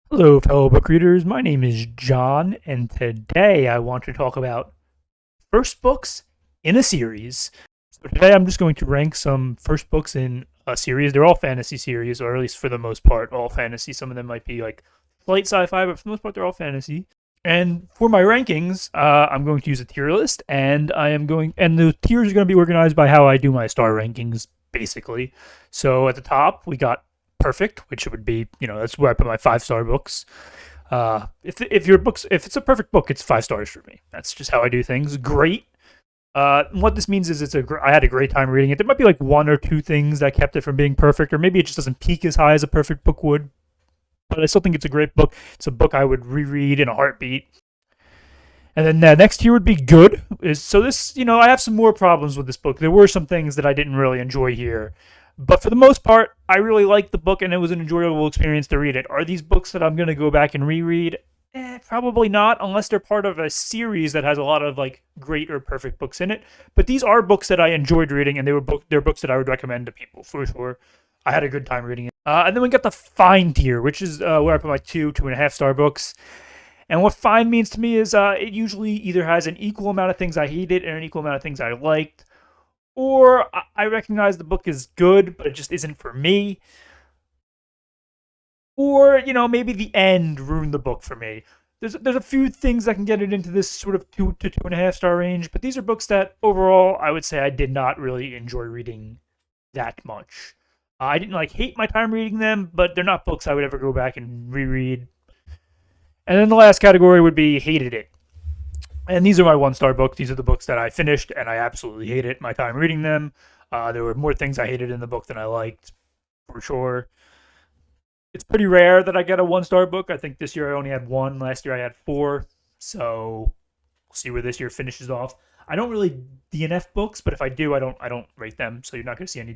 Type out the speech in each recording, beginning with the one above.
Hello, fellow book readers. My name is John, and today I want to talk about first books in a series. So today I'm just going to rank some first books in a series. They're all fantasy series, or at least for the most part, all fantasy. Some of them might be like light sci-fi, but for the most part, they're all fantasy. And for my rankings, I'm going to use a tier list, and the tiers are going to be organized by how I do my star rankings, basically. So at the top, we got perfect, which would be, that's where I put my 5-star books. If it's a perfect book, it's 5 stars for me. That's just how I do things. Great. What this means is I had a great time reading it. There might be like one or two things that kept it from being perfect, or maybe it just doesn't peak as high as a perfect book would. But I still think it's a great book. It's a book I would reread in a heartbeat. And then next tier would be good. So this, I have some more problems with this book. There were some things that I didn't really enjoy here. But for the most part, I really liked the book and it was an enjoyable experience to read it. Are these books that I'm going to go back and reread? Probably not, unless they're part of a series that has a lot of like great or perfect books in it. But these are books that I enjoyed reading, and they're books that I would recommend to people for sure. I had a good time reading it. And then we got the fine tier, which is where I put my 2.5 star books. And what fine means to me is it usually either has an equal amount of things I hated and an equal amount of things I liked, or I recognize the book is good, but it just isn't for me. Or, maybe the end ruined the book for me. There's a few things that can get it into this sort of 2 to 2.5 star range, but these are books that overall I would say I did not really enjoy reading that much. I didn't like hate my time reading them, but they're not books I would ever go back and reread. And then the last category would be hated it. And these are my 1-star books. These are the books that I finished and I absolutely hated my time reading them. There were more things I hated in the book than I liked, for sure. It's pretty rare that I get a 1-star book. I think this year I only had one. Last year I had four. So we'll see where this year finishes off. I don't really DNF books, but if I do, I don't rate them. So you're not going to see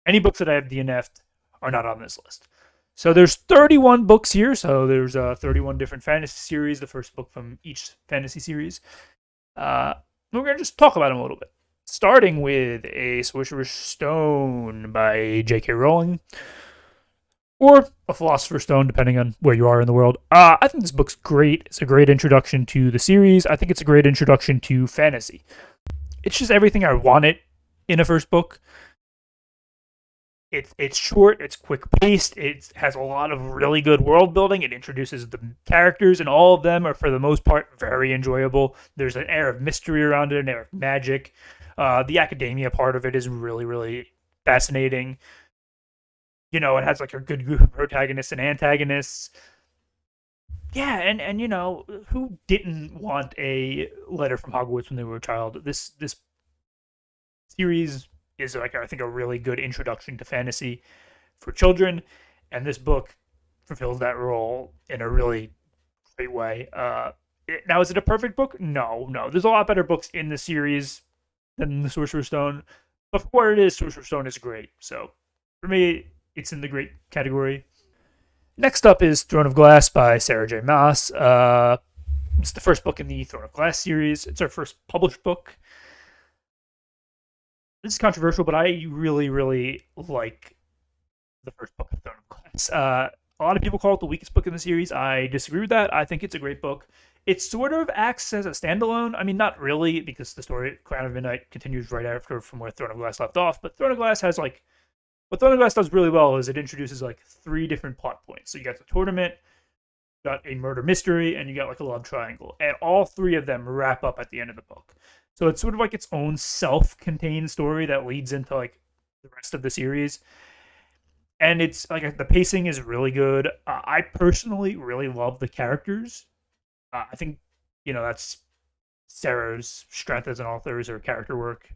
any books that I have DNF'd are not on this list. So there's 31 books here. So there's 31 different fantasy series. The first book from each fantasy series. We're gonna just talk about them a little bit. Starting with A Sorcerer's Stone by J.K. Rowling, or A Philosopher's Stone, depending on where you are in the world. I think this book's great. It's a great introduction to the series. I think it's a great introduction to fantasy. It's just everything I wanted in a first book. It's short, it's quick paced, it has a lot of really good world building. It introduces the characters, and all of them are for the most part very enjoyable. There's an air of mystery around it, an air of magic. The academia part of it is really, really fascinating. It has like a good group of protagonists and antagonists. Yeah, and who didn't want a letter from Hogwarts when they were a child? This series is like I think a really good introduction to fantasy for children, and this book fulfills that role in a really great way. Now, is it a perfect book? No, no. There's a lot better books in the series than the Sorcerer's Stone, but for what it is, Sorcerer's Stone is great. So for me, it's in the great category. Next up is Throne of Glass by Sarah J. Maas. It's the first book in the Throne of Glass series. It's our first published book. This is controversial, but I really, really like the first book of Throne of Glass. A lot of people call it the weakest book in the series. I disagree with that. I think it's a great book. It sort of acts as a standalone. I mean, not really, because the story Crown of Midnight continues right after from where Throne of Glass left off. But Throne of Glass has like what Throne of Glass does really well is it introduces like 3 different plot points. So you got the tournament, you got a murder mystery, and you got like a love triangle, and all 3 of them wrap up at the end of the book. So it's sort of like its own self-contained story that leads into like the rest of the series. And it's like the pacing is really good. I personally really love the characters. I think that's Sarah's strength as an author is her character work.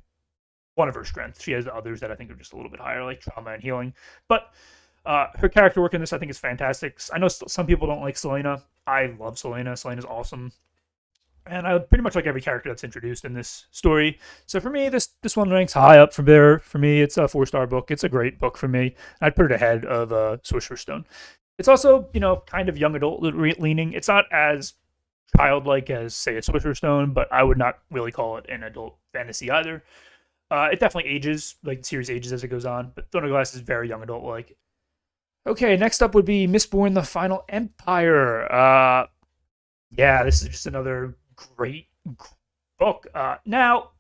One of her strengths. She has others that I think are just a little bit higher, like trauma and healing. But her character work in this, I think, is fantastic. I know some people don't like Selena. I love Selena. Selena's awesome. And I pretty much like every character that's introduced in this story. So for me, this one ranks high up from there. For me, it's a 4-star book. It's a great book for me. I'd put it ahead of Sorcerer's Stone. It's also, kind of young adult leaning. It's not as childlike as, say, a Sorcerer's Stone, but I would not really call it an adult fantasy either. It definitely ages, like the series ages as it goes on, but Throne of Glass is very young adult like. Okay, next up would be Mistborn: The Final Empire. Yeah, this is just another great book. Now,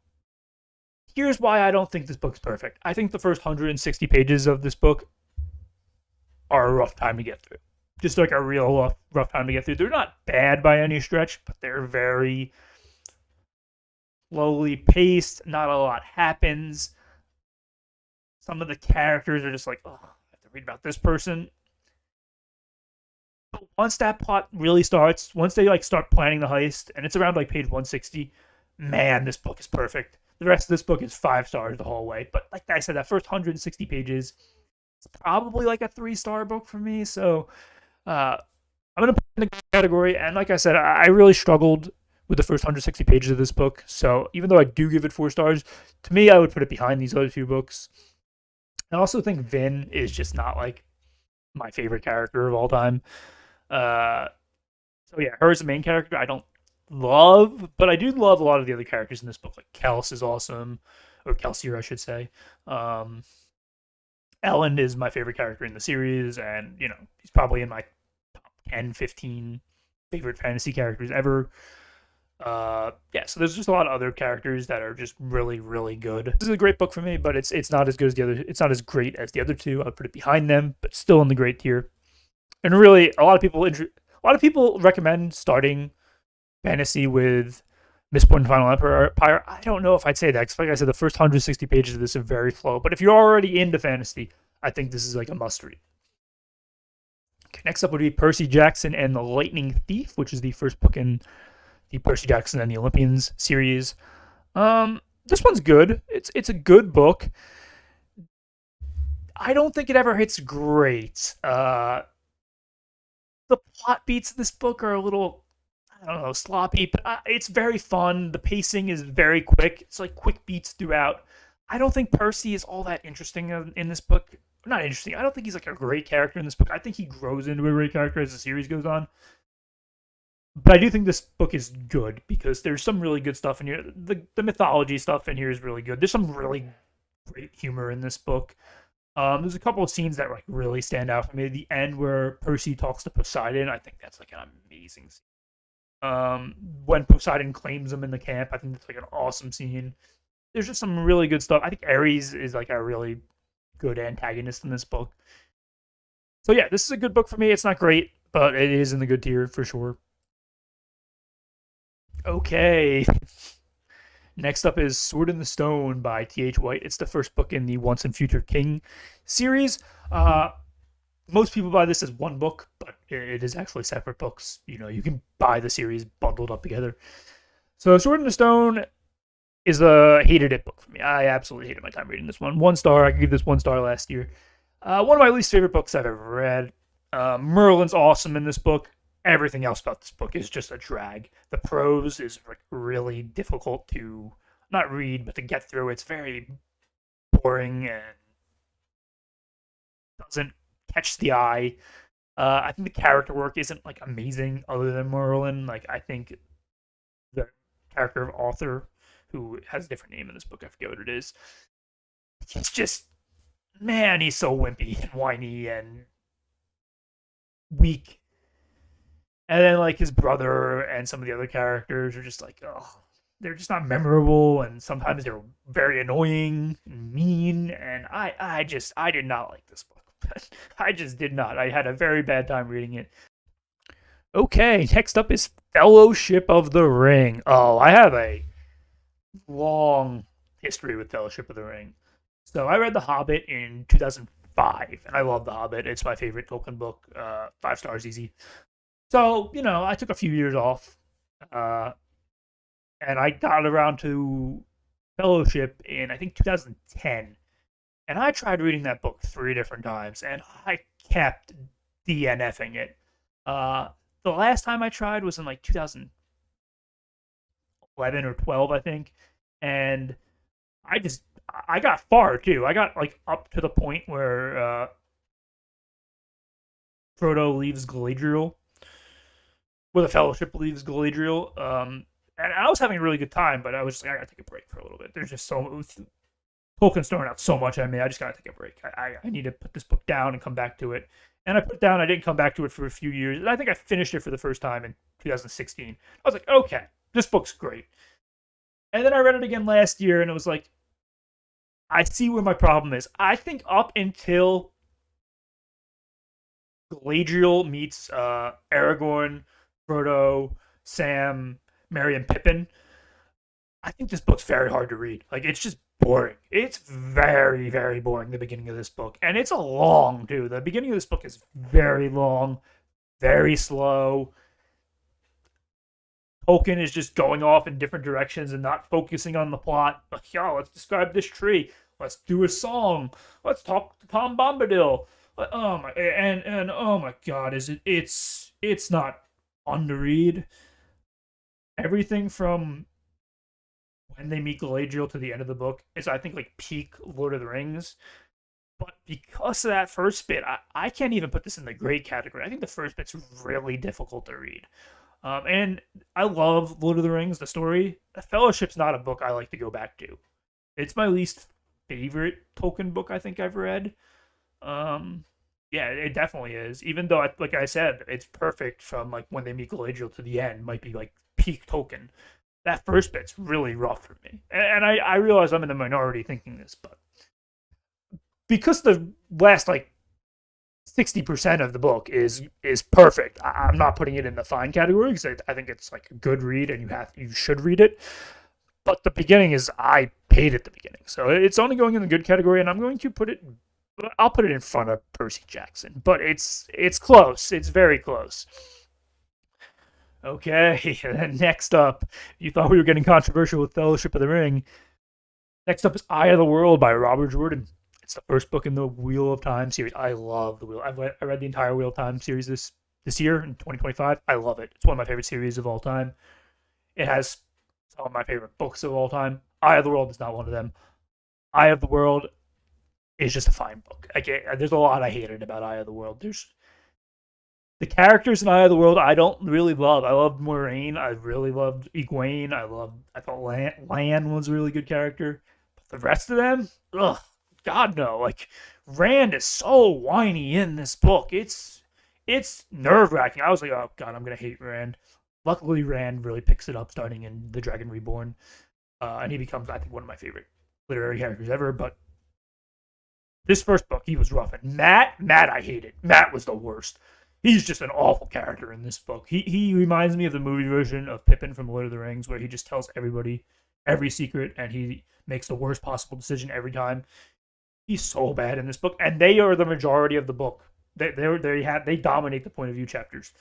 here's why I don't think this book's perfect. I think the first 160 pages of this book are a rough time to get through. Just like a real rough time to get through. They're not bad by any stretch, but they're very slowly paced. Not a lot happens. Some of the characters are just like, oh, I have to read about this person. But once that plot really starts, once they like start planning the heist, and it's around like page 160, man, this book is perfect. The rest of this book is 5 stars the whole way. But like I said, that first 160 pages, it's probably like a 3-star book for me. So I'm gonna put it in the category. And like I said, I really struggled with the first 160 pages of this book. So even though I do give it 4 stars, to me, I would put it behind these other two books. I also think Vin is just not like my favorite character of all time. Uh, so yeah, her as the main character, I don't love, but I do love a lot of the other characters in this book. Like Kels is awesome, or Kelsier, I should say. Um, Ellen is my favorite character in the series, and he's probably in my top 10, 15 favorite fantasy characters ever. Yeah, so there's just a lot of other characters that are just really, really good. This is a great book for me, but it's not as good as the other. It's not as great as the other two. I'd put it behind them, but still in the great tier. And really, a lot of people recommend starting fantasy with Mistborn Final Empire. I don't know if I'd say that, because like I said, the first 160 pages of this are very slow. But if you're already into fantasy, I think this is like a must read. Okay, next up would be Percy Jackson and the Lightning Thief, which is the first book in the Percy Jackson and the Olympians series. This one's good. It's a good book. I don't think it ever hits great. The plot beats of this book are a little, I don't know, sloppy, but it's very fun. The pacing is very quick. It's like quick beats throughout. I don't think Percy is all that interesting in this book. Not interesting. I don't think he's like a great character in this book. I think he grows into a great character as the series goes on. But I do think this book is good because there's some really good stuff in here. The mythology stuff in here is really good. There's some really great humor in this book. There's a couple of scenes that like really stand out for me. The end where Percy talks to Poseidon, I think that's like an amazing scene. When Poseidon claims him in the camp, I think that's like an awesome scene. There's just some really good stuff. I think Ares is like a really good antagonist in this book. So yeah, this is a good book for me. It's not great, but it is in the good tier for sure. Okay. Next up is Sword in the Stone by T.H. White. It's the first book in the Once and Future King series. Most people buy this as one book, but it is actually separate books. You can buy the series bundled up together. So Sword in the Stone is a hated it book for me. I absolutely hated my time reading this one. 1 star. I gave this 1 star last year. One of my least favorite books I've ever read. Merlin's awesome in this book. Everything else about this book is just a drag. The prose is like really difficult to not read, but to get through. It's very boring and doesn't catch the eye. I think the character work isn't like amazing other than Merlin. Like I think the character of Arthur, who has a different name in this book, I forget what it is. He's just, man, he's so wimpy and whiny and weak. And then like his brother and some of the other characters are just like, oh, they're just not memorable, and sometimes they're very annoying and mean. And I did not like this book. I just did not. I had a very bad time reading it. Okay, next up is Fellowship of the Ring. Oh, I have a long history with Fellowship of the Ring. So I read The Hobbit in 2005, and I love The Hobbit. It's my favorite Tolkien book. 5 stars easy. So, I took a few years off, and I got around to Fellowship in, I think, 2010. And I tried reading that book 3 different times, and I kept DNFing it. The last time I tried was in, like, 2011 or 12, I think. And I got far, too. I got, like, up to the point where Frodo leaves Galadriel, where the Fellowship leaves Galadriel. And I was having a really good time, but I was just like, I gotta take a break for a little bit. There's just Tolkien's throwing out so much at me. I just gotta take a break. I need to put this book down and come back to it. And I put it down. I didn't come back to it for a few years. And I think I finished it for the first time in 2016. I was like, okay, this book's great. And then I read it again last year, and it was like, I see where my problem is. I think up until Galadriel meets Aragorn, Frodo, Sam, Merry, and Pippin, I think this book's very hard to read. Like, it's just boring. It's very, very boring, the beginning of this book. And it's a long, too. The beginning of this book is very long, very slow. Tolkien is just going off in different directions and not focusing on the plot. Like, yo, let's describe this tree. Let's do a song. Let's talk to Tom Bombadil. Oh my, and oh my God, it's not fun to read. Everything from when they meet Galadriel to the end of the book is, I think, like peak Lord of the Rings. But because of that first bit, I can't even put this in the great category. I think the first bit's really difficult to read. And I love Lord of the Rings, the story. Fellowship's not a book I like to go back to. It's my least favorite Tolkien book I think I've read. Yeah, it definitely is. Even though, like I said, it's perfect from like when they meet Galadriel to the end. Might be like peak Tolkien. That first bit's really rough for me, and I realize I'm in the minority thinking this, but because the last like 60% of the book is perfect. I'm not putting it in the fine category because I think it's like a good read and you should read it. But the beginning is, I hated the beginning, so it's only going in the good category, and I'm going to put it. I'll put it in front of Percy Jackson, but it's close. It's very close. Okay, and next up, you thought we were getting controversial with Fellowship of the Ring. Next up is Eye of the World by Robert Jordan. It's the first book in the Wheel of Time series. I love the Wheel. I read the entire Wheel of Time series this year in 2025. I love it. It's one of my favorite series of all time. It has some of my favorite books of all time. Eye of the World is not one of them. Eye of the World is just a fine book. There's a lot I hated about Eye of the World. There's the characters in Eye of the World I don't really love. I loved Moiraine. I really loved Egwene. I thought Lan was a really good character. But the rest of them, ugh, God no. Like, Rand is so whiny in this book. It's nerve wracking. I was like, oh God, I'm gonna hate Rand. Luckily, Rand really picks it up starting in The Dragon Reborn, and he becomes, I think, one of my favorite literary characters ever. But this first book, he was rough. And Matt, I hated. Matt was the worst. He's just an awful character in this book. He reminds me of the movie version of Pippin from Lord of the Rings, where he just tells everybody every secret, and he makes the worst possible decision every time. He's so bad in this book, and they are the majority of the book. They dominate the point of view chapters.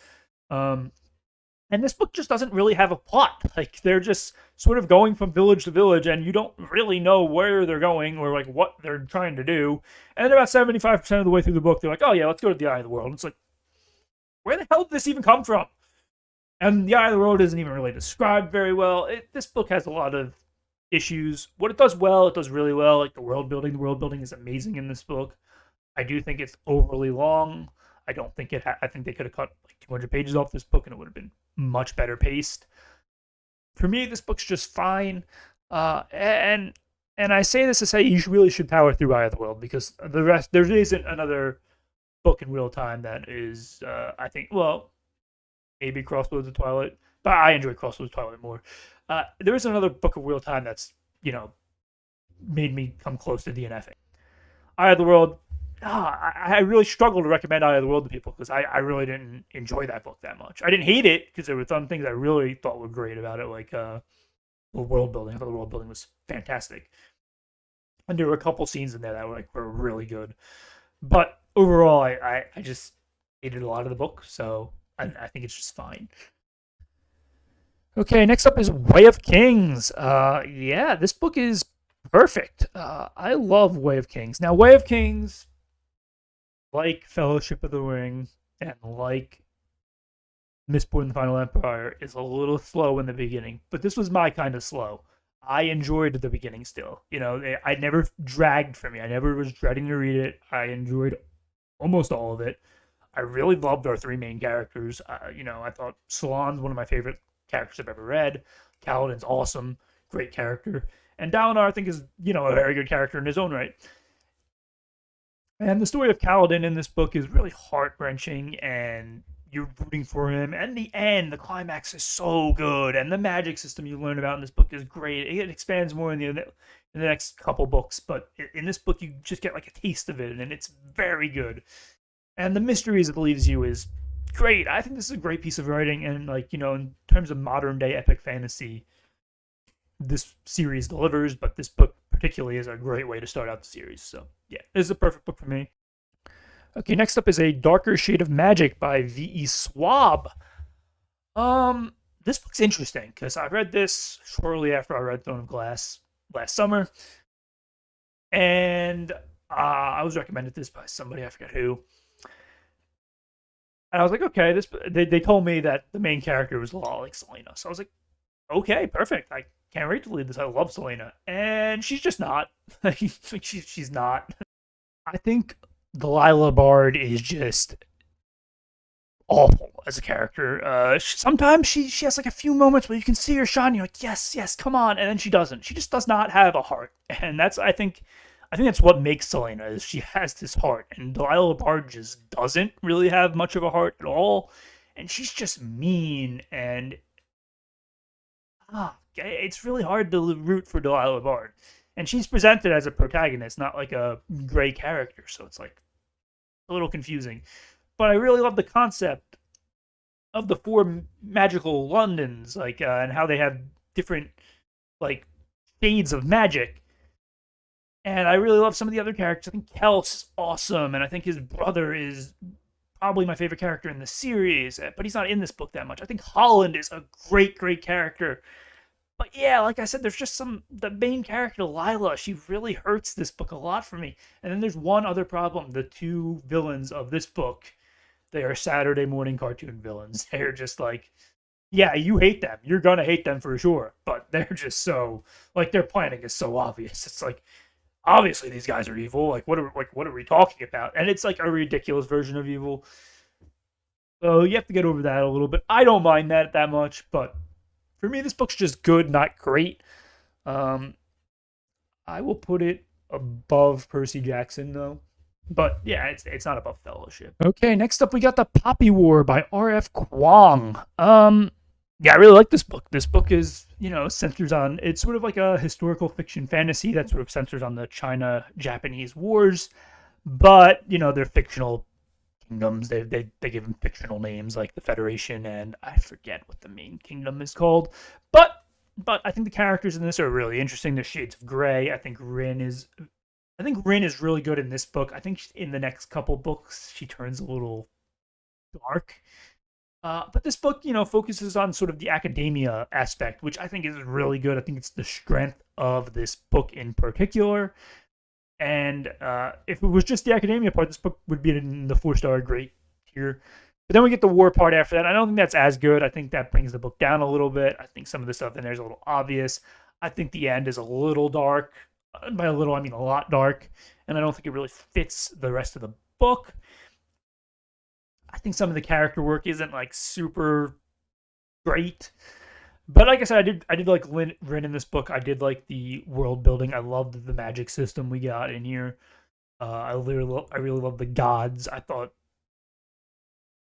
And this book just doesn't really have a plot. Like, they're just sort of going from village to village, and you don't really know where they're going or like what they're trying to do. And then about 75% of the way through the book, they're like, "Oh yeah, let's go to the Eye of the World." It's like, where the hell did this even come from? And the Eye of the World isn't even really described very well. This book has a lot of issues. What it does well, it does really well. Like the world building. The world building is amazing in this book. I do think it's overly long. I don't think I think they could have cut like 200 pages off this book, and it would have been much better paced. For me, this book's just fine. And I say this to say you really should power through Eye of the World, because the rest, there isn't another book in real time that is, I think, well, maybe Crossroads of Twilight, but I enjoy Crossroads of Twilight more. There is another book of real time that's, made me come close to DNFing. Eye of the World, I really struggle to recommend Eye of the World to people, because I really didn't enjoy that book that much. I didn't hate it, because there were some things I really thought were great about it, like the world building. I thought the world building was fantastic. And there were a couple scenes in there that were really good. But overall, I just hated a lot of the book, so I think it's just fine. Okay, next up is Way of Kings. Yeah, this book is perfect. I love Way of Kings. Now, Way of Kings, like Fellowship of the Ring, and like Mistborn and the Final Empire, is a little slow in the beginning, but this was my kind of slow. I enjoyed the beginning still. I never dragged for me. I never was dreading to read it. I enjoyed almost all of it. I really loved our three main characters. I thought Shallan's one of my favorite characters I've ever read. Kaladin's awesome, great character. And Dalinar, I think, is, a very good character in his own right. And the story of Kaladin in this book is really heart wrenching, and you're rooting for him. And the end, the climax is so good, and the magic system you learn about in this book is great. It expands more in the next couple books, but in this book you just get like a taste of it, and it's very good. And the mysteries it leaves you is great. I think this is a great piece of writing, and like in terms of modern day epic fantasy, this series delivers. But this book particularly is a great way to start out the series. So yeah, this is a perfect book for me. Okay, next up is A Darker Shade of Magic by V.E. Schwab. This book's interesting because I read this shortly after I read Throne of Glass last summer, and I was recommended this by somebody, I forget who. And I was like, okay, this. They told me that the main character was a lot like Selena, so I was like, okay, perfect. I can't wait to read this. I love Selena, and she's just not. She's not. I think Delilah Bard is just awful as a character. Sometimes she has like a few moments where you can see her shine. You're like, yes, yes, come on, and then she doesn't. She just does not have a heart, and that's I think that's what makes Selena is she has this heart, and Delilah Bard just doesn't really have much of a heart at all, and she's just mean and it's really hard to root for Delilah Bard. And she's presented as a protagonist, not like a gray character, so it's like a little confusing. But I really love the concept of the four magical Londons, like and how they have different like shades of magic. And I really love some of the other characters. I think Kels is awesome, and I think his brother is probably my favorite character in the series, but he's not in this book that much. I think Holland is a great, great character. But yeah, like I said, there's just the main character, Lila, she really hurts this book a lot for me. And then there's one other problem. The two villains of this book, they are Saturday morning cartoon villains. They're just like, yeah, you hate them. You're going to hate them for sure. But they're just so, like, their planning is so obvious. It's like, obviously these guys are evil. What are we talking about? And it's like a ridiculous version of evil. So you have to get over that a little bit. I don't mind that much, but for me, this book's just good, not great. Um, I will put it above Percy Jackson, though. But yeah, it's not above Fellowship. Okay, next up we got The Poppy War by R.F. Kuang. Yeah, I really like this book. This book is, centers on, it's sort of like a historical fiction fantasy that sort of centers on the China-Japanese wars, but, they're fictional kingdoms. They give them fictional names like the Federation, and I forget what the main kingdom is called. But I think the characters in this are really interesting. There's shades of gray. I think Rin is really good in this book. I think in the next couple books she turns a little dark. But this book, focuses on sort of the academia aspect, which I think is really good. I think it's the strength of this book in particular. And if it was just the academia part, this book would be in the 4-star great tier. But then we get the war part after that. I don't think that's as good. I think that brings the book down a little bit. I think some of the stuff in there is a little obvious. I think the end is a little dark. By a little, I mean a lot dark. And I don't think it really fits the rest of the book. I think some of the character work isn't like super great. But like I said, I did like Rin in this book. I did like the world building. I loved the magic system we got in here. I really love the gods. I thought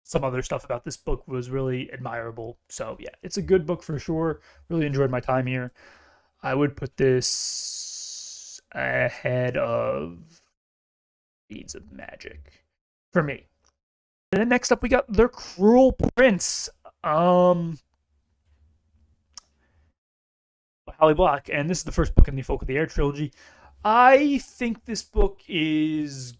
some other stuff about this book was really admirable. So yeah, it's a good book for sure. Really enjoyed my time here. I would put this ahead of Deeds of Magic for me. And then next up, we got The Cruel Prince. Holly Black, and this is the first book in the Folk of the Air trilogy. I think this book is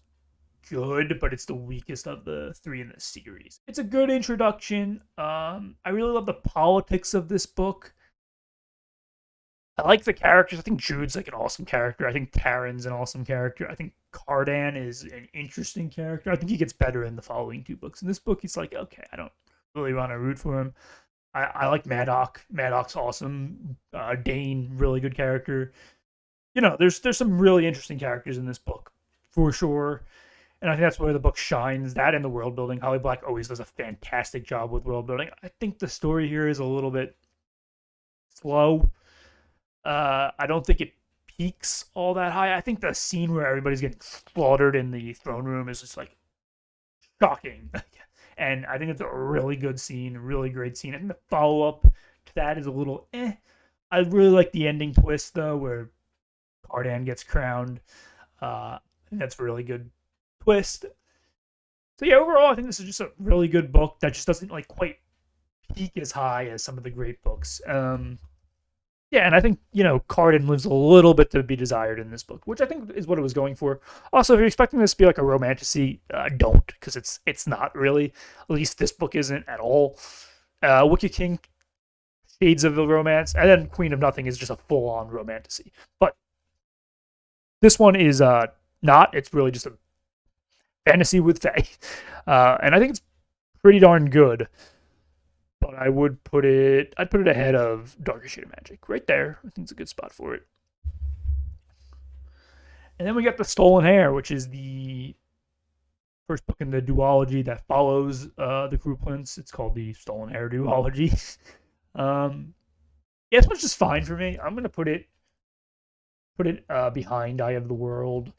good, but it's the weakest of the three in the series. It's a good introduction. I really love the politics of this book. I like the characters. I think Jude's like an awesome character. I think Taran's an awesome character. I think Cardan is an interesting character. I think he gets better in the following two books. In this book, he's like, okay, I don't really want to root for him. I like Maddox. Maddox's awesome. Dane, really good character. There's some really interesting characters in this book, for sure. And I think that's where the book shines. That and the world building. Holly Black always does a fantastic job with world building. I think the story here is a little bit slow. I don't think it peaks all that high. I think the scene where everybody's getting slaughtered in the throne room is just like shocking. And I think it's a really good scene, a really great scene. I think the follow up to that is a little eh. I really like the ending twist though, where Cardan gets crowned. I think that's a really good twist. So yeah, overall, I think this is just a really good book that just doesn't like quite peak as high as some of the great books. Yeah, and I think Cardan leaves a little bit to be desired in this book, which I think is what it was going for. Also, if you're expecting this to be like a romantasy, don't, because it's not really. At least this book isn't at all. Wicked King, shades of the romance, and then Queen of Nothing is just a full-on romantasy. But this one is not. It's really just a fantasy with fae, and I think it's pretty darn good. But I'd put it ahead of Darker Shade of Magic, right there. I think it's a good spot for it. And then we got The Stolen Hair, which is the first book in the duology that follows the Cruel Prince. It's called the Stolen Hair duology. Yeah, this one's just fine for me. I'm gonna put it behind Eye of the World.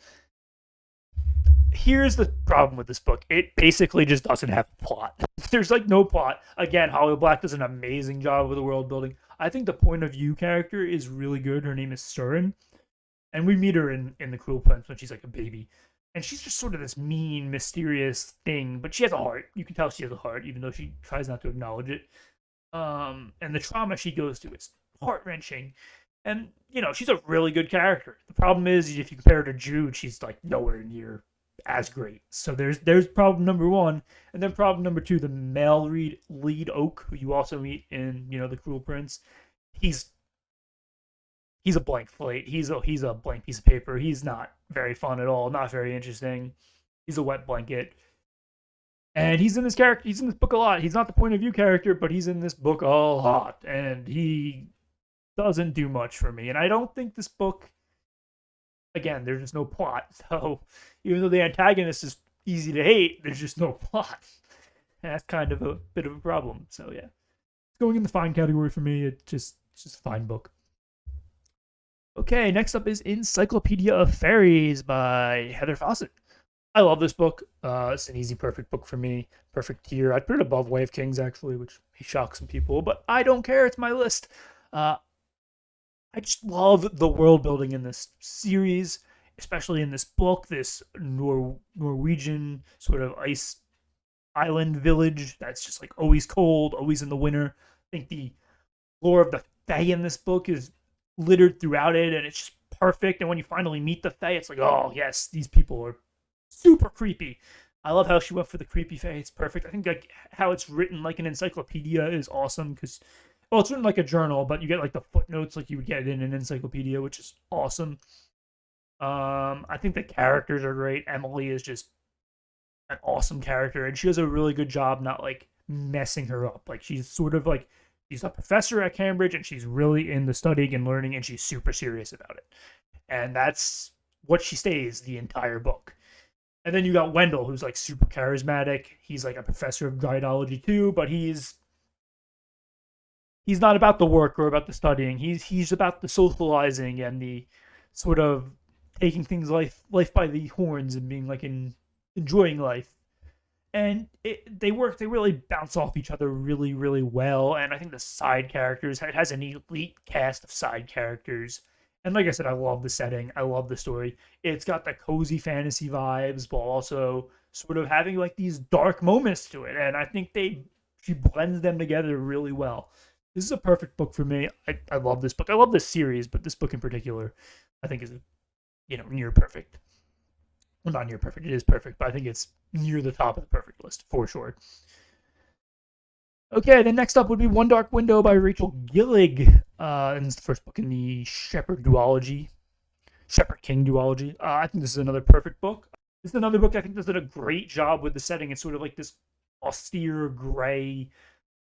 Here's the problem with this book. It basically just doesn't have a plot. There's like no plot. Again, Holly Black does an amazing job with the world building. I think the point of view character is really good. Her name is Surin. And we meet her in The Cruel Prince when she's like a baby. And she's just sort of this mean, mysterious thing. But she has a heart. You can tell she has a heart, even though she tries not to acknowledge it. And the trauma she goes through is heart-wrenching. And, she's a really good character. The problem is, if you compare her to Jude, she's like nowhere near as great. So there's problem number one, and then problem number two: the male lead Oak, who you also meet in The Cruel Prince. He's a blank slate. He's a blank piece of paper. He's not very fun at all. Not very interesting. He's a wet blanket. And he's in this book a lot. He's not the point of view character, but he's in this book a lot, and he doesn't do much for me. And I don't think this book. Again, there's just no plot. So even though the antagonist is easy to hate, there's just no plot. And that's kind of a bit of a problem. So yeah, it's going in the fine category for me. It's just a fine book. Okay, next up is Encyclopedia of Fairies by Heather Fawcett. I love this book. It's an easy, perfect book for me. Perfect tier. I'd put it above Way of Kings, actually, which may shock some people, but I don't care. It's my list. I just love the world building in this series, especially in this book, this Norwegian sort of ice island village that's just like always cold, always in the winter. I think the lore of the Fae in this book is littered throughout it, and it's just perfect. And when you finally meet the Fae, it's like, oh yes, these people are super creepy. I love how she went for the creepy Fae. It's perfect. I think like how it's written like an encyclopedia is awesome because, well, it's written like a journal, but you get like the footnotes like you would get in an encyclopedia, which is awesome. I think the characters are great. Emily is just an awesome character, and she does a really good job not like messing her up. Like she's sort of like she's a professor at Cambridge, and she's really into studying and learning, and she's super serious about it. And that's what she stays the entire book. And then you got Wendell, who's like super charismatic. He's like a professor of dryadology too, but he's not about the work or about the studying. He's about the socializing and the sort of taking things life by the horns and being like enjoying life. And they really bounce off each other really, really well. And I think the side characters, it has an elite cast of side characters. And like I said, I love the setting. I love the story. It's got the cozy fantasy vibes, but also sort of having like these dark moments to it. And I think she blends them together really well. This is a perfect book for me. I love this book. I love this series, but this book in particular, I think is, near perfect. Well, not near perfect. It is perfect, but I think it's near the top of the perfect list for sure. Okay, then next up would be One Dark Window by Rachel Gillig. And it's the first book in the Shepherd King duology. I think this is another perfect book. This is another book I think does a great job with the setting. It's sort of like this austere, gray,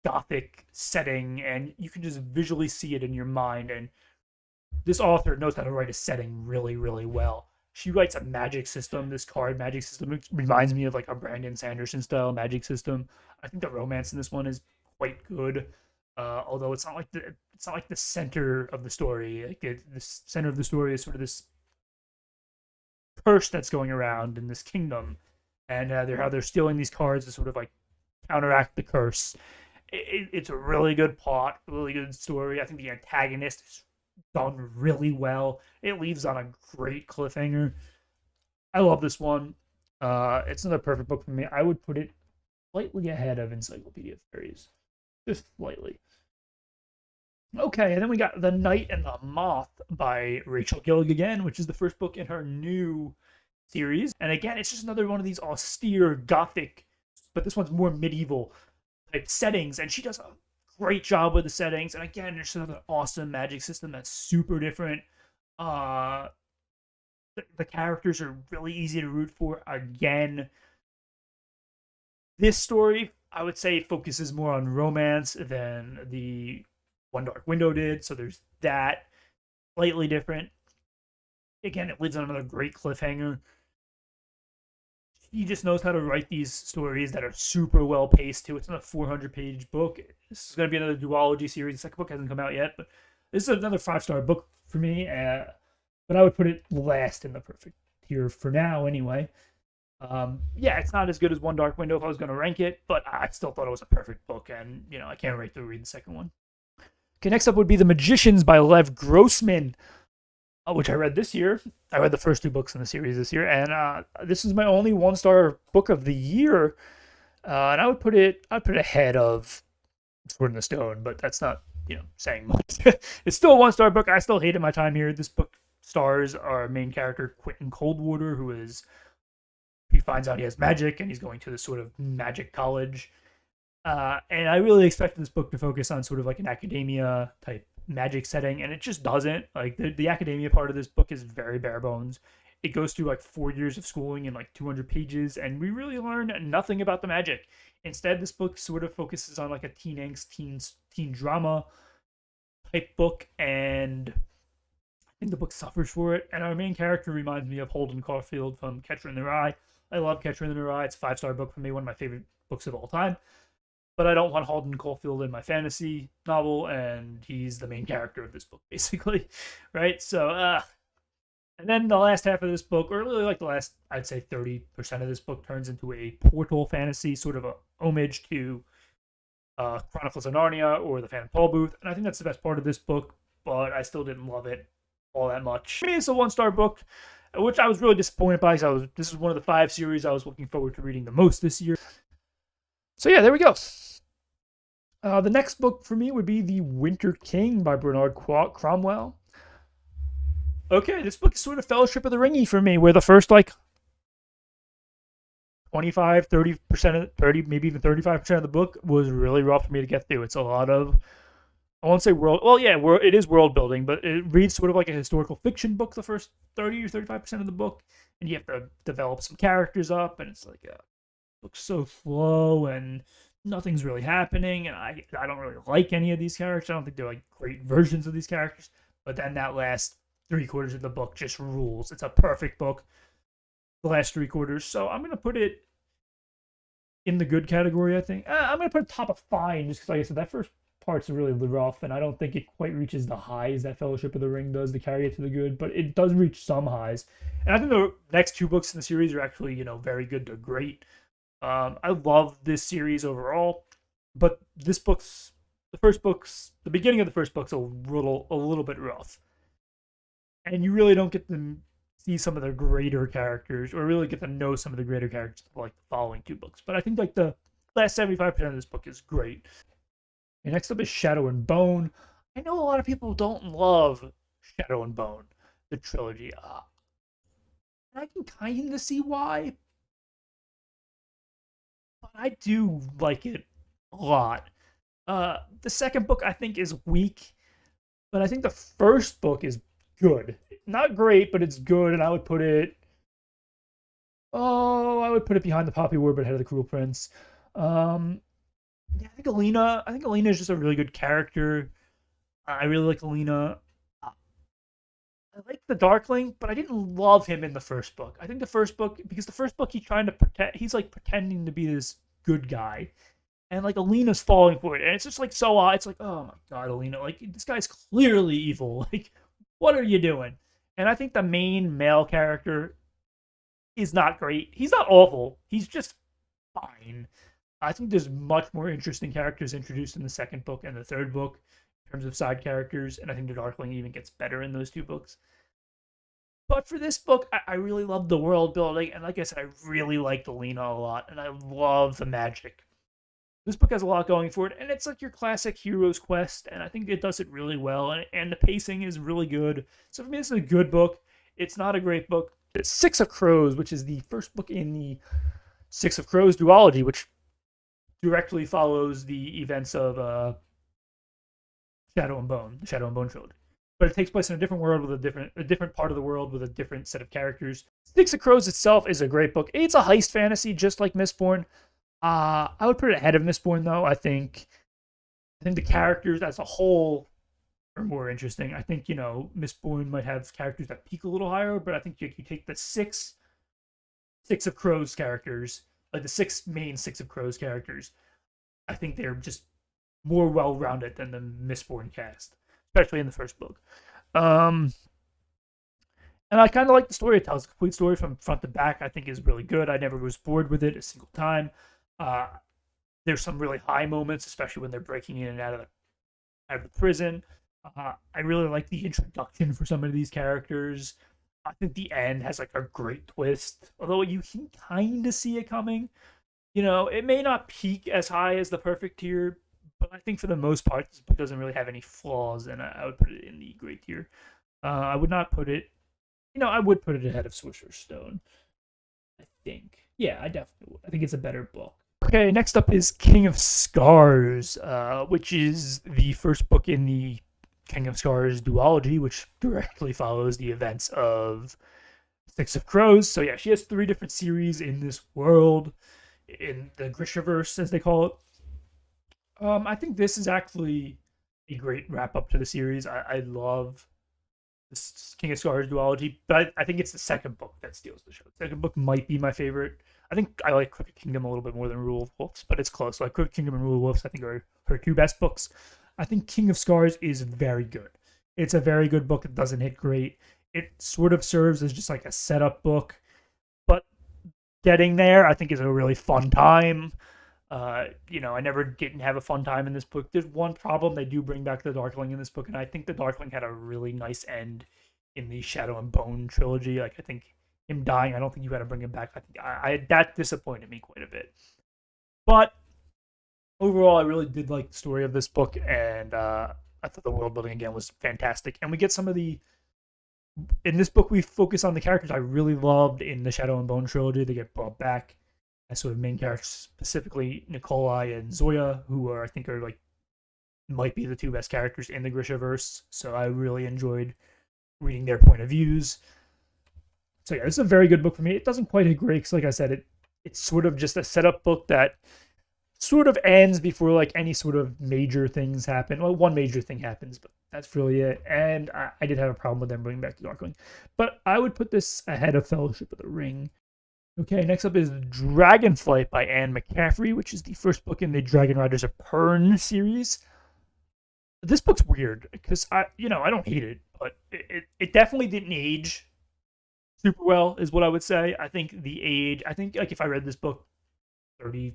gothic setting, and you can just visually see it in your mind. And this author knows how to write a setting really, really well. She writes a magic system. This card magic system, it reminds me of like a Brandon Sanderson style magic system. I think the romance in this one is quite good. Although it's not like the center of the story. Like the center of the story is sort of this curse that's going around in this kingdom, and they're stealing these cards to sort of like counteract the curse. It's a really good plot, really good story. I think the antagonist is done really well. It leaves on a great cliffhanger. I love this one. It's another perfect book for me. I would put it slightly ahead of Encyclopedia of Fairies, just slightly. Okay, and then we got The Night and the Moth by Rachel Gillig again, which is the first book in her new series. And again, it's just another one of these austere gothic, but this one's more medieval type settings, and she does a great job with the settings. And again, there's another awesome magic system that's super different. Uh the characters are really easy to root for. Again, this story, I would say, focuses more on romance than the One Dark Window did. So there's that, slightly different. Again, it leaves on another great cliffhanger. He just knows how to write these stories that are super well paced too. It's not a 400-page book. This is going to be another duology series. The second book hasn't come out yet, but this is another 5-star book for me. But I would put it last in the perfect tier for now, anyway. Yeah, it's not as good as One Dark Window if I was going to rank it, but I still thought it was a perfect book, and I can't wait to read the second one. Okay, next up would be The Magicians by Lev Grossman, which I read this year. I read the first 2 books in the series this year, and this is my only 1-star book of the year. And I'd put it ahead of Sword in the Stone, but that's not saying much. It's still a 1-star book. I still hated my time here. This book stars our main character Quentin Coldwater, he finds out he has magic, and he's going to this sort of magic college. And I really expected this book to focus on sort of like an academia type magic setting, and it just doesn't. Like the academia part of this book is very bare bones. It goes through like 4 years of schooling in like 200 pages, and we really learn nothing about the magic. Instead, this book sort of focuses on like a teen angst, teen drama type book, and I think the book suffers for it. And our main character reminds me of Holden Caulfield from Catcher in the Rye. I love Catcher in the Rye. It's a 5-star book for me, one of my favorite books of all time. But I don't want Holden Caulfield in my fantasy novel, and he's the main character of this book, basically, right? So, and then the last half of this book, or really like the last, I'd say 30% of this book, turns into a portal fantasy, sort of a homage to Chronicles of Narnia or The Phantom Tollbooth, and I think that's the best part of this book, but I still didn't love it all that much. For me, it's a 1-star book, which I was really disappointed by, because this is one of the 5 series I was looking forward to reading the most this year. So yeah, there we go. The next book for me would be The Winter King by Bernard Cromwell. Okay, this book is sort of Fellowship of the Ringy for me, where the first like 25, 30%, 30, maybe even 35% of the book was really rough for me to get through. It's a lot of, I won't say it is world building, but it reads sort of like a historical fiction book the first 30 or 35% of the book, and you have to develop some characters up, and it's like, looks so slow, and nothing's really happening, and I don't really like any of these characters. I don't think they're like great versions of these characters, but then that last 3/4 of the book just rules. It's a perfect book, the last 3/4. So I'm gonna put it in the good category. I think I'm gonna put it top of fine, just because, like I said, that first part's really rough, and I don't think it quite reaches the highs that Fellowship of the Ring does to carry it to the good, but it does reach some highs. And I think the next 2 books in the series are actually very good to great. I love this series overall, but the beginning of the first book's a little bit rough, and you really don't get to see some of the greater characters, or really get to know some of the greater characters like the following 2 books. But I think like the last 75% of this book is great. And next up is Shadow and Bone. I know a lot of people don't love Shadow and Bone, the trilogy. I can kind of see why, but I do like it a lot. The second book I think is weak, but I think the first book is good. Not great, but it's good, and I would put it behind The Poppy War, but ahead of The Cruel Prince. Yeah, I think Alina is just a really good character. I really like Alina. I like the Darkling, but I didn't love him in the first book. I think the first book, he's trying to pretend, he's like pretending to be this good guy, and like Alina's falling for it, and it's just like so odd. It's like, oh my god, Alina, like this guy's clearly evil. Like, what are you doing? And I think the main male character is not great. He's not awful. He's just fine. I think there's much more interesting characters introduced in the second book and the third book in terms of side characters, and I think the Darkling even gets better in those two books. But for this book, I really love the world building, and like I said, I really like Alina a lot, and I love the magic. This book has a lot going for it, and it's like your classic hero's quest, and I think it does it really well, and the pacing is really good. So for me, this is a good book. It's not a great book. It's Six of Crows, which is the first book in the Six of Crows duology, which directly follows the events of Shadow and Bone, the Shadow and Bone trilogy. But it takes place in a different world with a different part of the world with a different set of characters. Six of Crows itself is a great book. It's a heist fantasy, just like Mistborn. I would put it ahead of Mistborn, though. I think the characters as a whole are more interesting. I think Mistborn might have characters that peak a little higher, but I think you take the six of Crows characters, like the Six of Crows characters. I think they're just more well-rounded than the Mistborn cast, especially in the first book. And I kind of like the story it tells. The complete story from front to back, I think, is really good. I never was bored with it a single time. There's some really high moments, especially when they're breaking in and out of the prison. I really like the introduction for some of these characters. I think the end has like a great twist, although you can kind of see it coming. It may not peak as high as the perfect tier, but I think for the most part, this book doesn't really have any flaws, and I would put it in the great tier. I would not put it, I would put it ahead of Sorcerer's Stone. I think. Yeah, I definitely would. I think it's a better book. Okay, next up is King of Scars, which is the first book in the King of Scars duology, which directly follows the events of Six of Crows. So yeah, she has 3 different series in this world, in the Grishaverse, as they call it. I think this is actually a great wrap up to the series. I love this King of Scars duology, but I think it's the second book that steals the show. The second book might be my favorite. I think I like Crooked Kingdom a little bit more than Rule of Wolves, but it's close. Like Crooked Kingdom and Rule of Wolves, I think are her 2 best books. I think King of Scars is very good. It's a very good book. It doesn't hit great. It sort of serves as just like a setup book, but getting there, I think, is a really fun time. I never didn't have a fun time in this book. There's one problem. They do bring back the Darkling in this book, and I think the Darkling had a really nice end in the Shadow and Bone trilogy. Like, I think him dying, I don't think you got to bring him back. I think that disappointed me quite a bit. But overall, I really did like the story of this book, and I thought the world building again was fantastic. And we get some of the in this book we focus on the characters I really loved in the Shadow and Bone trilogy. They get brought back as sort of main characters, specifically Nikolai and Zoya, who I think are like might be the 2 best characters in the Grishaverse. So I really enjoyed reading their point of views. So yeah, this is a very good book for me. It doesn't quite hit great because, like I said, it's sort of just a setup book that sort of ends before like any sort of major things happen. Well, one major thing happens, but that's really it. And I did have a problem with them bringing back the Darkling, but I would put this ahead of Fellowship of the Ring. Okay, next up is Dragonflight by Anne McCaffrey, which is the first book in the Dragon Riders of Pern series. This book's weird because I don't hate it, but it definitely didn't age super well, is what I would say. I think like if I read this book 30,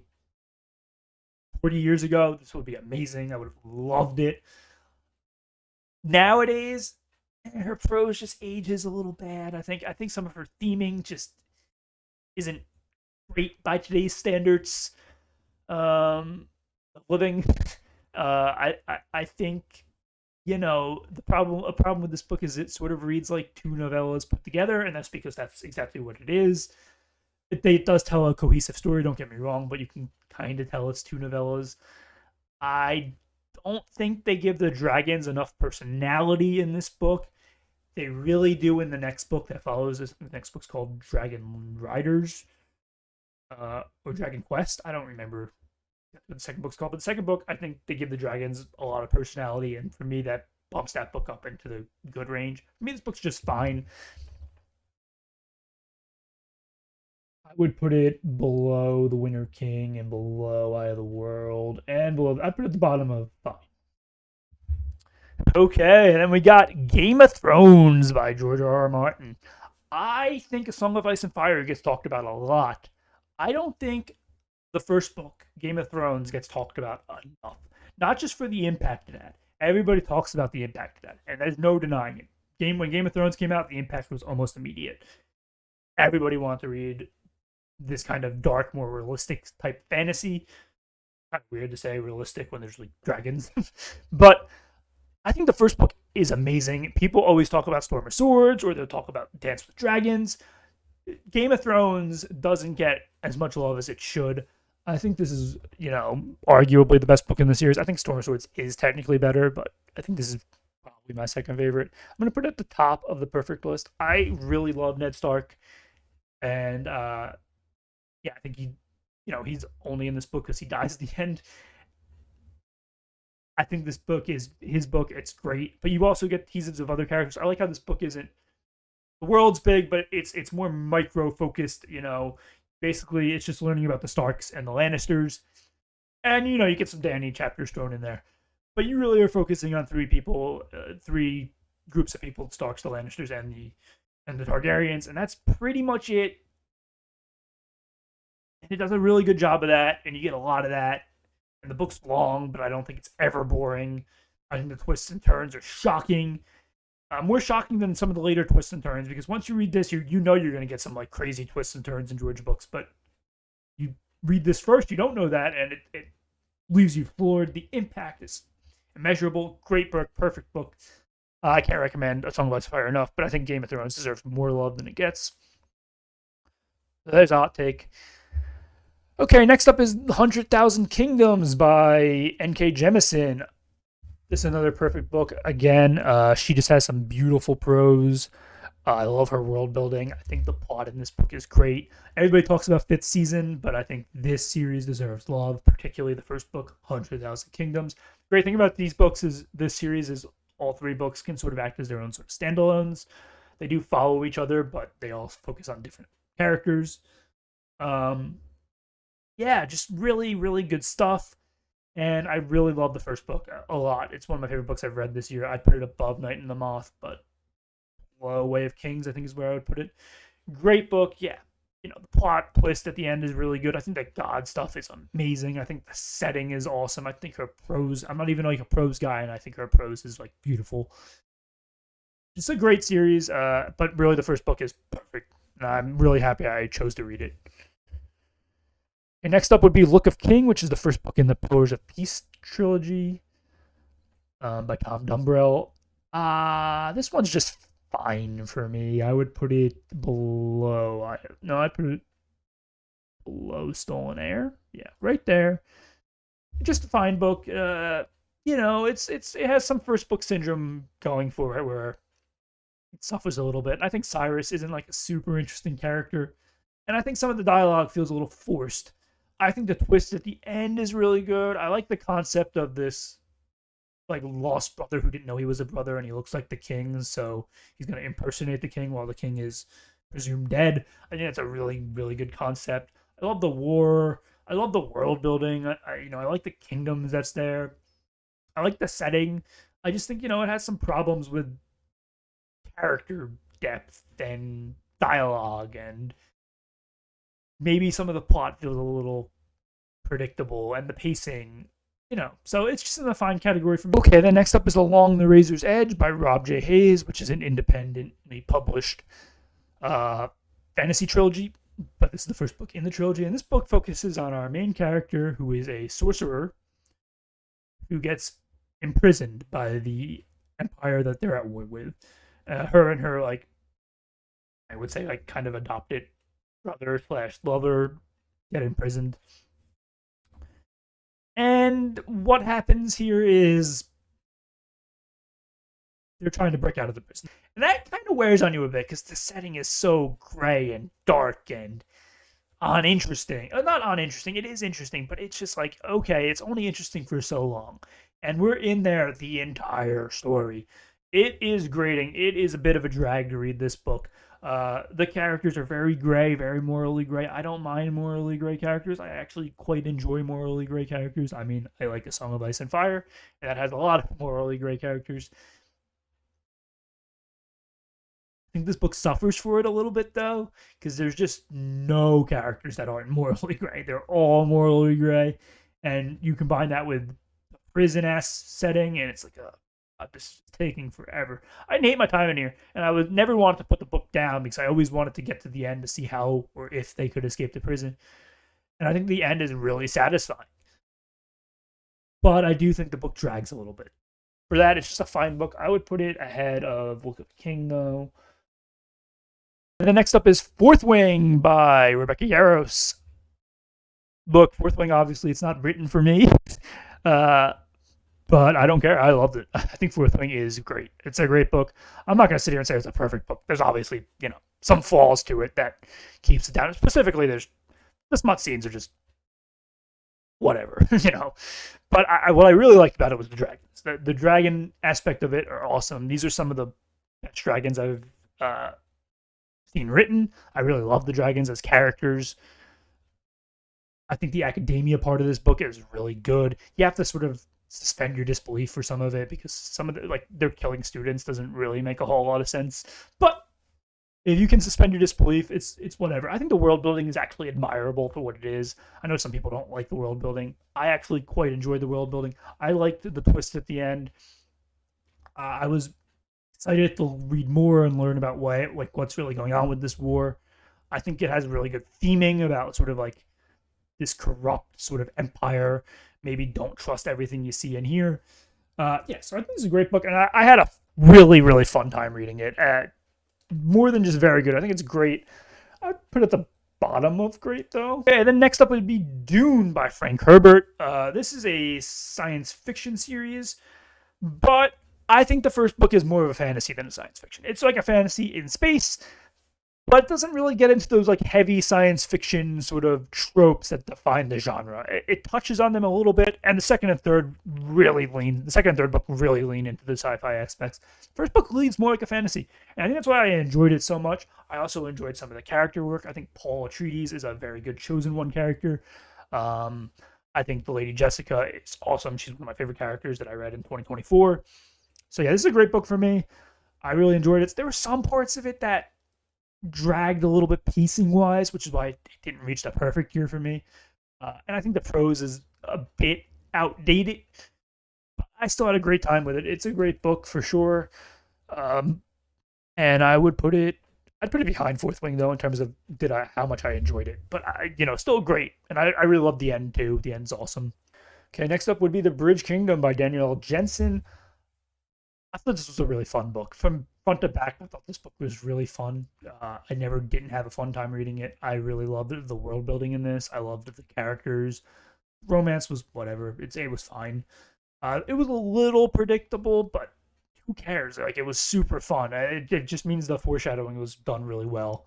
40 years ago, this would be amazing. I would have loved it. Nowadays, her prose just ages a little bad. I think some of her theming just isn't great by today's standards of living. I think a problem with this book is it sort of reads like 2 novellas put together, and that's because that's exactly what it is. It does tell a cohesive story, don't get me wrong, but you can kind of tell it's 2 novellas. I don't think they give the dragons enough personality in this book. They really do in the next book that follows this. The next book's called Dragon Riders, or Dragon Quest. I don't remember what the second book's called, but the second book, I think they give the dragons a lot of personality, and for me, that bumps that book up into the good range. For me, this book's just fine. I would put it below The Winter King and below Eye of the World and below. I'd put it at the bottom of five. Okay, and then we got Game of Thrones by George R.R. Martin. I think A Song of Ice and Fire gets talked about a lot. I don't think the first book, Game of Thrones, gets talked about enough. Not just for the impact it had. Everybody talks about the impact it had, and there's no denying it. When Game of Thrones came out, the impact was almost immediate. Everybody wanted to read this kind of dark, more realistic type fantasy. Kind of weird to say realistic when there's like dragons, but I think the first book is amazing. People always talk about Storm of Swords or they'll talk about Dance with Dragons. Game of Thrones doesn't get as much love as it should. I think this is, arguably the best book in the series. I think Storm of Swords is technically better, but I think this is probably my second favorite. I'm going to put it at the top of the perfect list. I really love Ned Stark. And yeah, I think he's only in this book because he dies at the end. I think this book is his book. It's great, but you also get teases of other characters. I like how this book isn't the world's big, but it's more micro focused. Basically it's just learning about the Starks and the Lannisters, and you get some Dany chapters thrown in there, but you really are focusing on three people, three groups of people: the Starks, the Lannisters, and the Targaryens, and that's pretty much it. And it does a really good job of that, and you get a lot of that. And the book's long, but I don't think it's ever boring. I think the twists and turns are shocking. More shocking than some of the later twists and turns, because once you read this, you know you're going to get some like crazy twists and turns in George books, but you read this first, you don't know that, and it leaves you floored. The impact is immeasurable. Great book, perfect book. I can't recommend A Song of Ice and Fire enough, but I think Game of Thrones deserves more love than it gets. So there's a hot take. Okay, next up is 100,000 Kingdoms by N.K. Jemisin. This is another perfect book. Again, she just has some beautiful prose. I love her world building. I think the plot in this book is great. Everybody talks about fifth season, but I think this series deserves love, particularly the first book, 100,000 Kingdoms. Great thing about these books is this series is all three books can sort of act as their own sort of standalones. They do follow each other, but they all focus on different characters. Yeah, just really, really good stuff. And I really love the first book a lot. It's one of my favorite books I've read this year. I'd put it above Night and the Moth, but Way of Kings, I think, is where I would put it. Great book, yeah. The plot twist at the end is really good. I think the God stuff is amazing. I think the setting is awesome. I think her prose, I'm not even like a prose guy, and I think her prose is like beautiful. It's a great series, but really the first book is perfect. And I'm really happy I chose to read it. And next up would be Look of King, which is the first book in the Pillars of Peace trilogy by Tom Dumbrell. This one's just fine for me. I would put it below. I'd put it below Stolen Heir. Yeah, right there. Just a fine book. It has some first book syndrome going for it, where it suffers a little bit. I think Cyrus isn't like a super interesting character, and I think some of the dialogue feels a little forced. I think the twist at the end is really good. I like the concept of this like lost brother who didn't know he was a brother, and he looks like the king, so he's going to impersonate the king while the king is presumed dead. I think that's a really, really good concept. I love the war. I love the world building. I like the kingdoms that's there. I like the setting. I just think, it has some problems with character depth and dialogue, and maybe some of the plot feels a little predictable, and the pacing, so it's just in the fine category for me. Okay, then next up is Along the Razor's Edge by Rob J. Hayes, which is an independently published fantasy trilogy, but this is the first book in the trilogy, and this book focuses on our main character, who is a sorcerer who gets imprisoned by the empire that they're at war with. Her and her, I would say, kind of adopted brother / lover get imprisoned. And what happens here is they're trying to break out of the prison. And that kind of wears on you a bit because the setting is so gray and dark and uninteresting. Not uninteresting, it is interesting, but it's just like, okay, it's only interesting for so long. And we're in there the entire story. It is grating. It is a bit of a drag to read this book. The characters are very gray, very morally gray. I don't mind morally gray characters. I actually quite enjoy morally gray characters. I mean, I like A Song of Ice and Fire, and that has a lot of morally gray characters. I think this book suffers for it a little bit though, because there's just no characters that aren't morally gray. They're all morally gray, and you combine that with a prison ass setting, and it's like, this is taking forever. I didn't hate my time in here, and I would never want to put the book down because I always wanted to get to the end to see how or if they could escape the prison. And I think the end is really satisfying. But I do think the book drags a little bit. For that, it's just a fine book. I would put it ahead of Book of the King, though. And then next up is Fourth Wing by Rebecca Yarros. Look, Fourth Wing, obviously, it's not written for me. But I don't care. I loved it. I think Fourth Wing is great. It's a great book. I'm not going to sit here and say it's a perfect book. There's obviously, some flaws to it that keeps it down. Specifically, the smut scenes are just whatever, But what I really liked about it was the dragons. The dragon aspect of it are awesome. These are some of the best dragons I've seen written. I really love the dragons as characters. I think the academia part of this book is really good. You have to sort of suspend your disbelief for some of it because some of the they're killing students doesn't really make a whole lot of sense. But if you can suspend your disbelief, it's whatever. I think the world building is actually admirable for what it is. I know some people don't like the world building. I actually quite enjoyed the world building. I liked the twist at the end. I was excited to read more and learn about what's really going on with this war. I think it has really good theming about sort of this corrupt sort of empire. Maybe don't trust everything you see and hear. So I think it's a great book, and I had a really, really fun time reading it. More than just very good. I think it's great. I'd put it at the bottom of great, though. Okay, then next up would be Dune by Frank Herbert. This is a science fiction series, but I think the first book is more of a fantasy than a science fiction. It's like a fantasy in space, but it doesn't really get into those heavy science fiction sort of tropes that define the genre. It touches on them a little bit, and the second and third book really lean into the sci-fi aspects. First book leads more like a fantasy, and I think that's why I enjoyed it so much. I also enjoyed some of the character work. I think Paul Atreides is a very good chosen one character. I think the Lady Jessica is awesome. She's one of my favorite characters that I read in 2024. So yeah, this is a great book for me. I really enjoyed it. There were some parts of it that dragged a little bit pacing wise, which is why it didn't reach the perfect year for me. And I think the prose is a bit outdated. But I still had a great time with it. It's a great book for sure. And I'd put it behind Fourth Wing though in terms of how much I enjoyed it. But still great. And I really love the end too. The end's awesome. Okay, next up would be The Bridge Kingdom by Danielle Jensen. I thought this was a really fun book. From front to back, I thought this book was really fun. I didn't have a fun time reading it. I really loved the world building in this. I loved the characters. Romance was whatever. It was fine. It was a little predictable, but who cares? It was super fun. It just means the foreshadowing was done really well.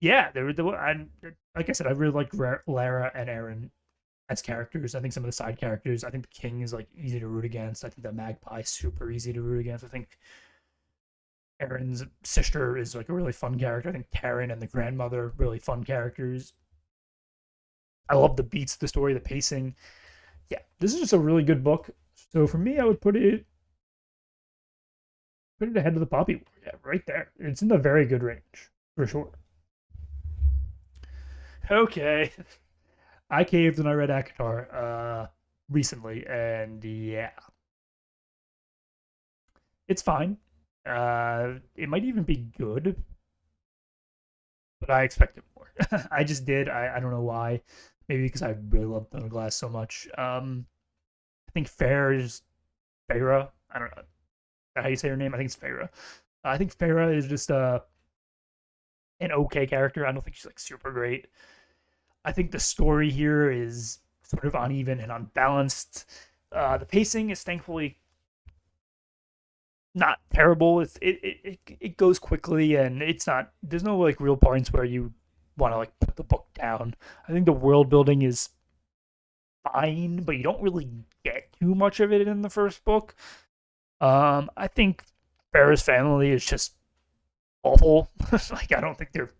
Yeah, like I said, I really liked Lara and Aaron as characters. I think some of the side characters, I think the king is easy to root against. I think the magpie is super easy to root against. I think Aaron's sister is a really fun character. I think Karen and the grandmother, really fun characters. I love the beats of the story, the pacing. Yeah, this is just a really good book. So for me, I would put it ahead of the Poppy War. Yeah, right there. It's in the very good range, for sure. Okay. I caved when I read ACOTAR recently, and yeah. It's fine. It might even be good, but I expected more. I just did. I don't know why. Maybe because I really love Thunder Glass so much. I think Farah. I don't know how you say her name. I think it's Farah. I think Farah is just an okay character. I don't think she's super great. I think the story here is sort of uneven and unbalanced. The pacing is thankfully not terrible. It goes quickly, and there's no real points where you want to put the book down. I think the world building is fine, but you don't really get too much of it in the first book. I think Farah's family is just awful. Like, I don't think they're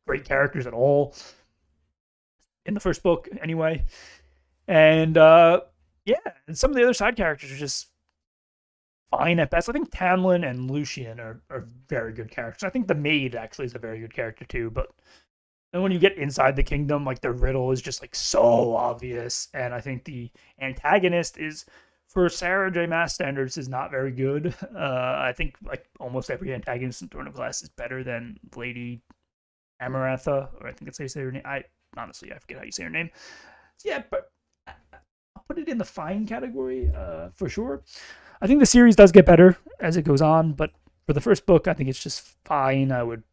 great characters at all in the first book, anyway. And yeah, and some of the other side characters are just fine at best. I think Tamlin and Lucian are very good characters. I think the maid actually is a very good character too. But and when you get inside the kingdom, like the riddle is just like so obvious. And I think the antagonist is, for Sarah J. Maas standards, is not very good. I think like almost every antagonist in Throne of Glass is better than Lady Amarantha, or I think that's how you say her name. I forget how you say her name. Yeah, but I'll put it in the fine category for sure. I think the series does get better as it goes on, but for the first book, I think it's just fine. I would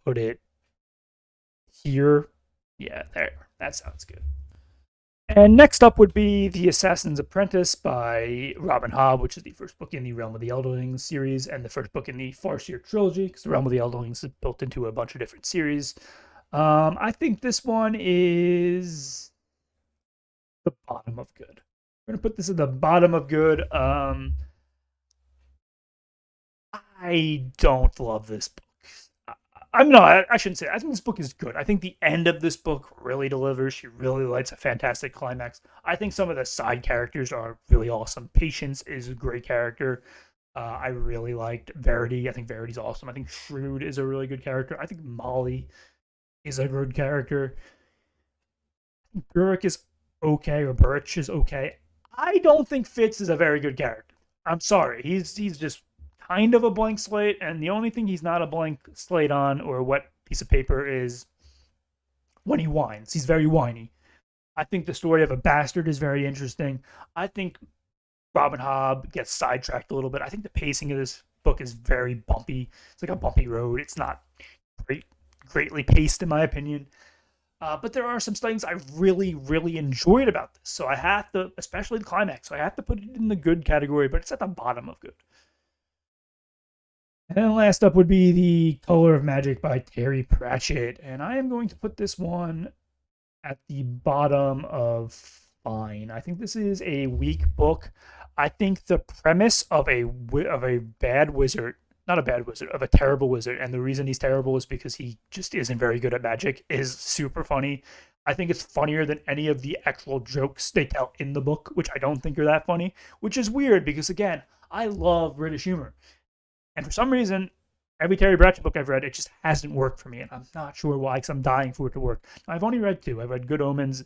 put it here. Yeah, there. That sounds good. And next up would be The Assassin's Apprentice by Robin Hobb, which is the first book in the Realm of the Elderlings series and the first book in the Farseer trilogy, because the Realm of the Elderlings is built into a bunch of different series. I think this one is the bottom of good. We're going to put this at the bottom of good. I don't love this book. I'm not. I shouldn't say. I think this book is good. I think the end of this book really delivers. She really lights a fantastic climax. I think some of the side characters are really awesome. Patience is a great character. I really liked Verity. I think Verity's awesome. I think Shrewd is a really good character. I think Molly is a good character. Burrick is okay, or Burrich is okay. I don't think Fitz is a very good character. I'm sorry. He's just kind of a blank slate, and the only thing he's not a blank slate on or a wet piece of paper is when he whines. He's very whiny. I think the story of a bastard is very interesting. I think Robin Hobb gets sidetracked a little bit. I think the pacing of this book is very bumpy. It's like a bumpy road. It's not greatly paced, in my opinion. But there are some things I really, really enjoyed about this. So I have to, especially the climax, so I have to put it in the good category, but it's at the bottom of good. And then last up would be The Color of Magic by Terry Pratchett. And I am going to put this one at the bottom of fine. I think this is a weak book. I think the premise of a bad wizard, not a bad wizard, of a terrible wizard, and the reason he's terrible is because he just isn't very good at magic, is super funny. I think it's funnier than any of the actual jokes they tell in the book, which I don't think are that funny, which is weird because, again, I love British humor. And for some reason, every Terry Pratchett book I've read, it just hasn't worked for me. And I'm not sure why, because I'm dying for it to work. I've only read two. I've read Good Omens,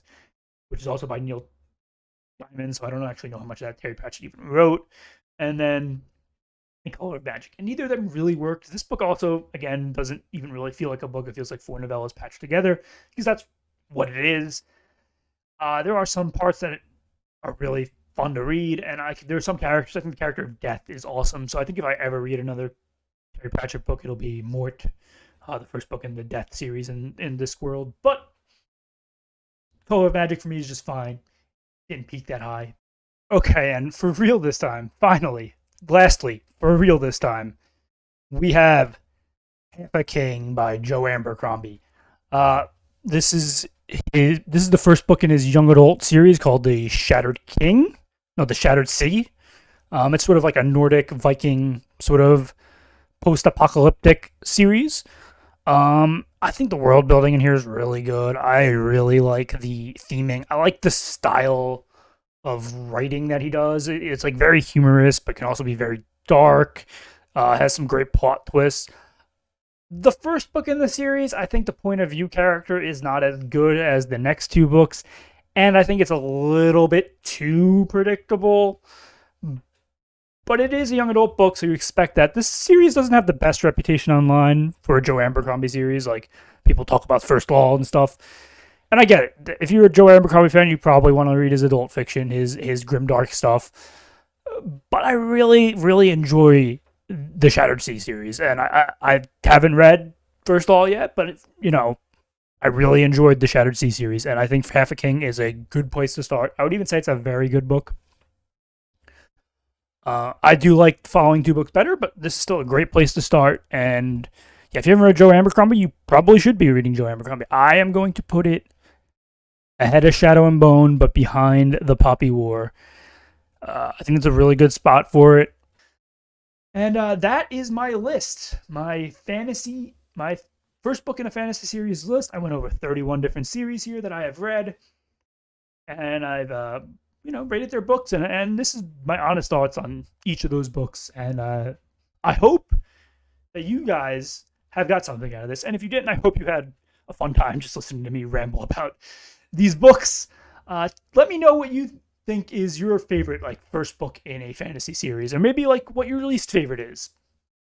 which is also by Neil Gaiman, so I don't actually know how much of that Terry Pratchett even wrote. And then The Color of Magic. And neither of them really worked. This book also, again, doesn't even really feel like a book. It feels like four novellas patched together, because that's what it is. There are some parts that are really fun to read, and there are some characters. I think the character of Death is awesome. So I think if I ever read another Terry Pratchett book, it'll be Mort, the first book in the Death series in this world. But Color of Magic for me is just fine. Didn't peak that high. Okay, and for real this time, finally, lastly, for real this time, we have Half a King by Joe Abercrombie. This is the first book in his young adult series called The Shattered King. No, The Shattered City. It's sort of like a Nordic Viking sort of post-apocalyptic series. I think the world building in here is really good. I really like the theming. I like the style of writing that he does. It's like very humorous, but can also be very dark. Has some great plot twists. The first book in the series, I think the point of view character is not as good as the next two books, and I think it's a little bit too predictable. But it is a young adult book, so you expect that. This series doesn't have the best reputation online for a Joe Abercrombie series. Like, people talk about First Law and stuff. And I get it. If you're a Joe Abercrombie fan, you probably want to read his adult fiction, his grimdark stuff. But I really, really enjoy the Shattered Sea series. And I haven't read First Law yet, but, I really enjoyed the Shattered Sea series. And I think Half a King is a good place to start. I would even say it's a very good book. I do like the following two books better, but this is still a great place to start. And yeah, if you haven't read Joe Abercrombie, you probably should be reading Joe Abercrombie. I am going to put it ahead of Shadow and Bone, but behind The Poppy War. I think it's a really good spot for it. And that is my list. My first book in a fantasy series list. I went over 31 different series here that I have read, and I've rated their books, and this is my honest thoughts on each of those books. And I hope that you guys have got something out of this. And if you didn't, I hope you had a fun time just listening to me ramble about these books. Let me know what you think is your favorite like first book in a fantasy series, or maybe like what your least favorite is.